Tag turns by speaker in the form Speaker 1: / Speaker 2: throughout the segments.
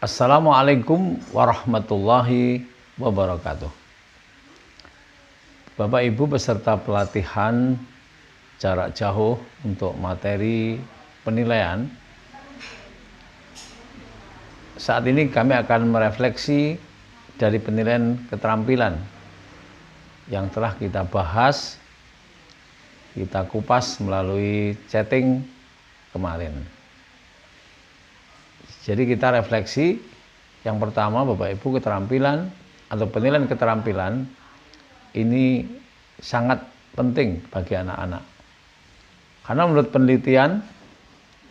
Speaker 1: Assalamualaikum warahmatullahi wabarakatuh. Bapak Ibu peserta pelatihan jarak jauh untuk materi penilaian, saat ini kami akan merefleksi dari penilaian keterampilan yang telah kita bahas, kita kupas melalui chatting kemarin. Jadi kita refleksi, yang pertama Bapak Ibu, keterampilan atau penilaian keterampilan ini sangat penting bagi anak-anak. Karena menurut penelitian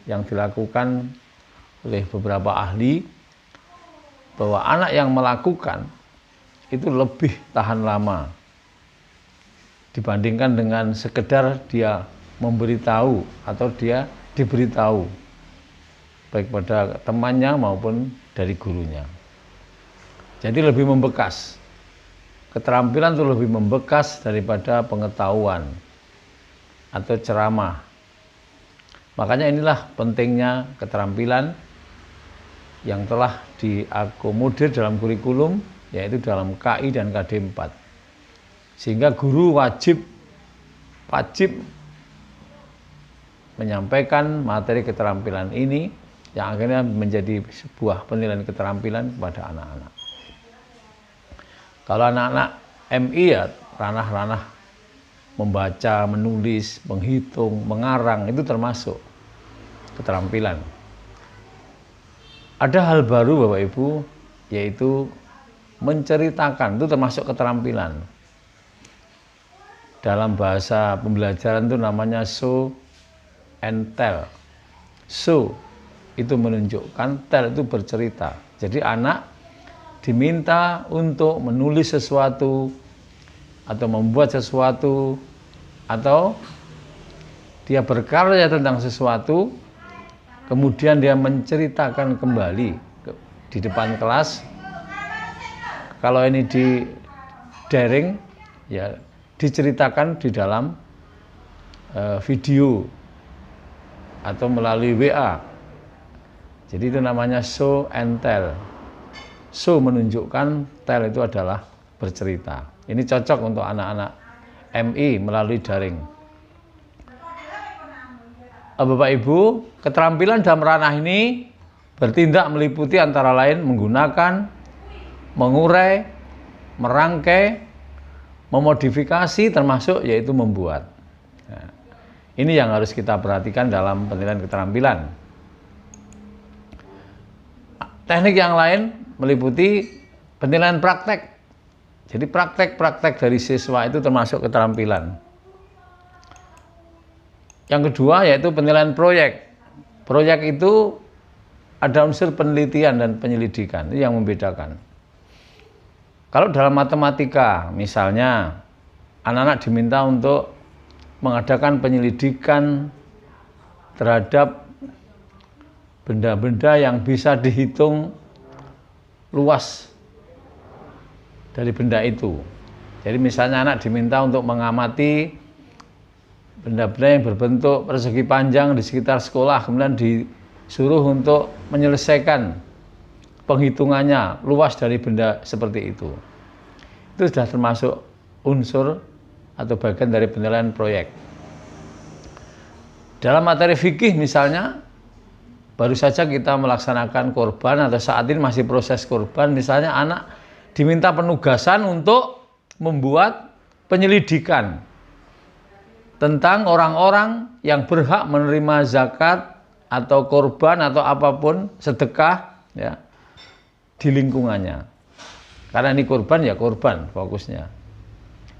Speaker 1: yang dilakukan oleh beberapa ahli, bahwa anak yang melakukan itu lebih tahan lama dibandingkan dengan sekedar dia memberitahu atau dia diberitahu, baik pada temannya maupun dari gurunya. Jadi lebih membekas. Keterampilan itu lebih membekas daripada pengetahuan atau ceramah. Makanya inilah pentingnya keterampilan yang telah diakomodir dalam kurikulum, yaitu dalam KI dan KD 4. Sehingga guru wajib menyampaikan materi keterampilan ini yang akhirnya menjadi sebuah penilaian keterampilan kepada anak-anak. Kalau anak-anak MI ya ranah-ranah membaca, menulis, menghitung, mengarang, itu termasuk keterampilan. Ada hal baru Bapak Ibu, yaitu menceritakan, itu termasuk keterampilan. Dalam bahasa pembelajaran itu namanya show and tell. Show itu menunjukkan, tell itu bercerita. Jadi anak diminta untuk menulis sesuatu atau membuat sesuatu atau dia berkarya tentang sesuatu, kemudian dia menceritakan kembali di depan kelas. Kalau ini di daring ya diceritakan di dalam video atau melalui WA. Jadi itu namanya show and tell. Show menunjukkan, tell itu adalah bercerita. Ini cocok untuk anak-anak MI melalui daring. Bapak Ibu, keterampilan dalam ranah ini bertindak meliputi antara lain menggunakan, mengurai, merangkai, memodifikasi, termasuk yaitu membuat. Nah, ini yang harus kita perhatikan dalam penilaian keterampilan. Teknik yang lain meliputi penilaian praktek. Jadi praktek-praktek dari siswa itu termasuk keterampilan. Yang kedua yaitu penilaian proyek. Proyek itu ada unsur penelitian dan penyelidikan, itu yang membedakan. Kalau dalam matematika misalnya, anak-anak diminta untuk mengadakan penyelidikan terhadap benda-benda yang bisa dihitung luas dari benda itu. Jadi misalnya anak diminta untuk mengamati benda-benda yang berbentuk persegi panjang di sekitar sekolah, kemudian disuruh untuk menyelesaikan penghitungannya luas dari benda seperti itu. Itu sudah termasuk unsur atau bagian dari penilaian proyek. Dalam materi fikih misalnya, baru saja kita melaksanakan kurban atau saat ini masih proses kurban, misalnya anak diminta penugasan untuk membuat penyelidikan tentang orang-orang yang berhak menerima zakat atau kurban atau apapun sedekah ya di lingkungannya. Karena ini kurban ya kurban fokusnya.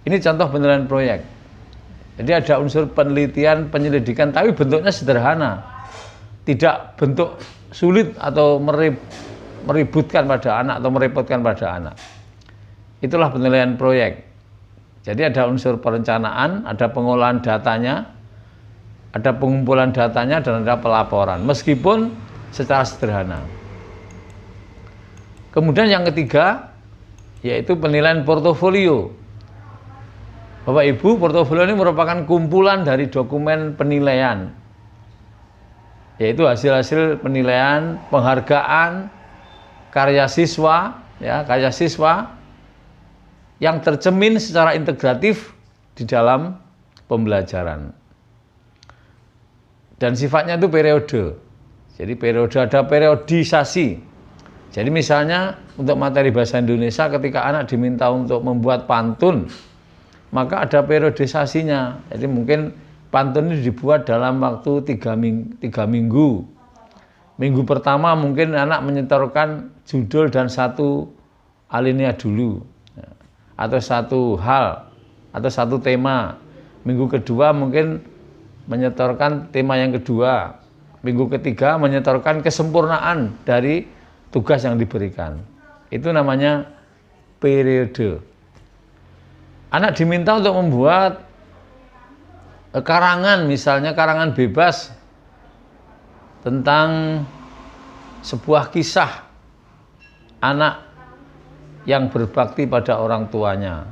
Speaker 1: Ini contoh penilaian proyek. Jadi ada unsur penelitian, penyelidikan, tapi bentuknya sederhana. Tidak bentuk sulit atau meributkan pada anak atau merepotkan pada anak. Itulah penilaian proyek. Jadi ada unsur perencanaan, ada pengolahan datanya, ada pengumpulan datanya, dan ada pelaporan. Meskipun secara sederhana. Kemudian yang ketiga, yaitu penilaian portofolio. Bapak Ibu, portofolio ini merupakan kumpulan dari dokumen penilaian, yaitu hasil-hasil penilaian, penghargaan, karya siswa, ya, karya siswa yang tercermin secara integratif di dalam pembelajaran. Dan sifatnya itu periode. Jadi periode, ada periodisasi. Jadi misalnya untuk materi bahasa Indonesia ketika anak diminta untuk membuat pantun, maka ada periodisasinya. Jadi mungkin pantun ini dibuat dalam waktu 3 minggu. Minggu pertama mungkin anak menyetorkan judul dan satu alinea dulu, atau satu hal, atau satu tema. Minggu kedua mungkin menyetorkan tema yang kedua. Minggu ketiga menyetorkan kesempurnaan dari tugas yang diberikan. Itu namanya periode. Anak diminta untuk membuat karangan, misalnya karangan bebas tentang sebuah kisah anak yang berbakti pada orang tuanya.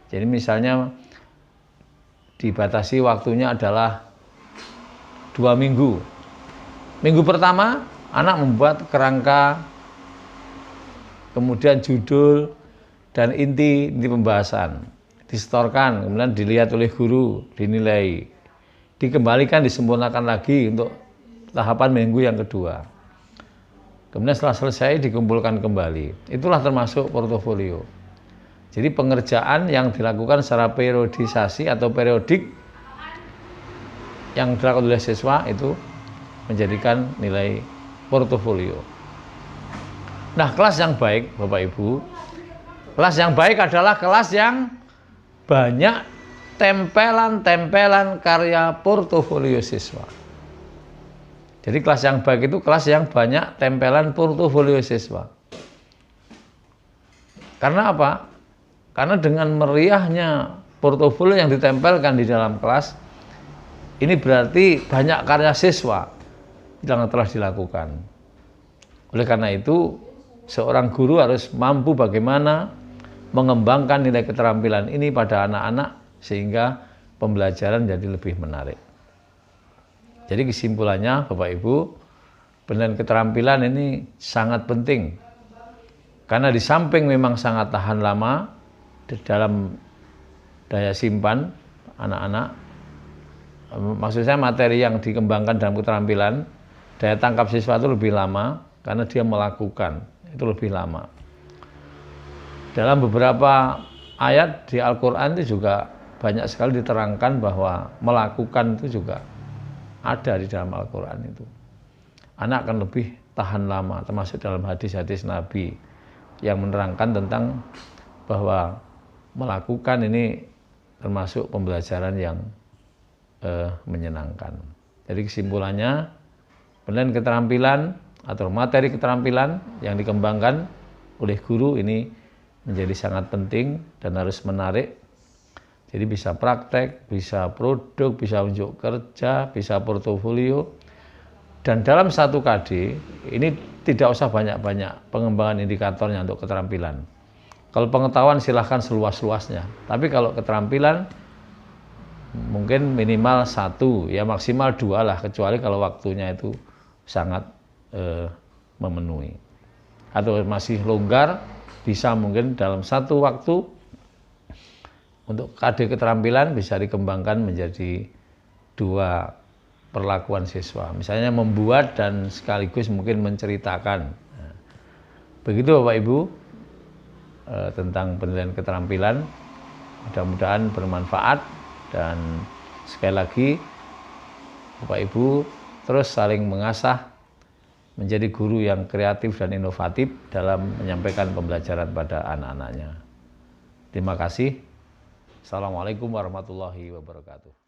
Speaker 1: Jadi misalnya dibatasi waktunya adalah 2 minggu. Minggu pertama anak membuat kerangka, kemudian judul dan inti pembahasan. Disetorkan, kemudian dilihat oleh guru, dinilai, dikembalikan, disempurnakan lagi untuk tahapan minggu yang kedua. Kemudian setelah selesai dikumpulkan kembali. Itulah termasuk portofolio. Jadi pengerjaan yang dilakukan secara periodisasi atau periodik yang dilakukan oleh siswa itu menjadikan nilai portofolio. Nah, kelas yang baik, Bapak Ibu, kelas yang baik adalah kelas yang banyak tempelan-tempelan karya portofolio siswa. Jadi kelas yang baik itu kelas yang banyak tempelan portofolio siswa. Karena apa? Karena dengan meriahnya portofolio yang ditempelkan di dalam kelas, ini berarti banyak karya siswa yang telah dilakukan. Oleh karena itu, seorang guru harus mampu bagaimana mengembangkan nilai keterampilan ini pada anak-anak sehingga pembelajaran jadi lebih menarik. Jadi kesimpulannya Bapak Ibu, penilaian keterampilan ini sangat penting. Karena di samping memang sangat tahan lama di dalam daya simpan anak-anak, maksud saya materi yang dikembangkan dalam keterampilan, daya tangkap siswa itu lebih lama karena dia melakukan, itu lebih lama. Dalam beberapa ayat di Al-Quran itu juga banyak sekali diterangkan bahwa melakukan itu juga ada di dalam Al-Quran itu. Anak akan lebih tahan lama, termasuk dalam hadis-hadis Nabi yang menerangkan tentang bahwa melakukan ini termasuk pembelajaran yang menyenangkan. Jadi kesimpulannya, penilaian keterampilan atau materi keterampilan yang dikembangkan oleh guru ini menjadi sangat penting dan harus menarik. Jadi bisa praktek, bisa produk, bisa unjuk kerja, bisa portofolio. Dan dalam satu KD ini tidak usah banyak-banyak pengembangan indikatornya untuk keterampilan. Kalau pengetahuan silahkan seluas-luasnya. Tapi kalau keterampilan mungkin minimal 1, ya maksimal 2 lah, kecuali kalau waktunya itu sangat memenuhi. Atau masih longgar, bisa mungkin dalam satu waktu untuk KD keterampilan bisa dikembangkan menjadi 2 perlakuan siswa. Misalnya membuat dan sekaligus mungkin menceritakan. Nah, begitu Bapak Ibu tentang penilaian keterampilan. Mudah-mudahan bermanfaat dan sekali lagi Bapak Ibu terus saling mengasah menjadi guru yang kreatif dan inovatif dalam menyampaikan pembelajaran pada anak-anaknya. Terima kasih. Assalamualaikum warahmatullahi wabarakatuh.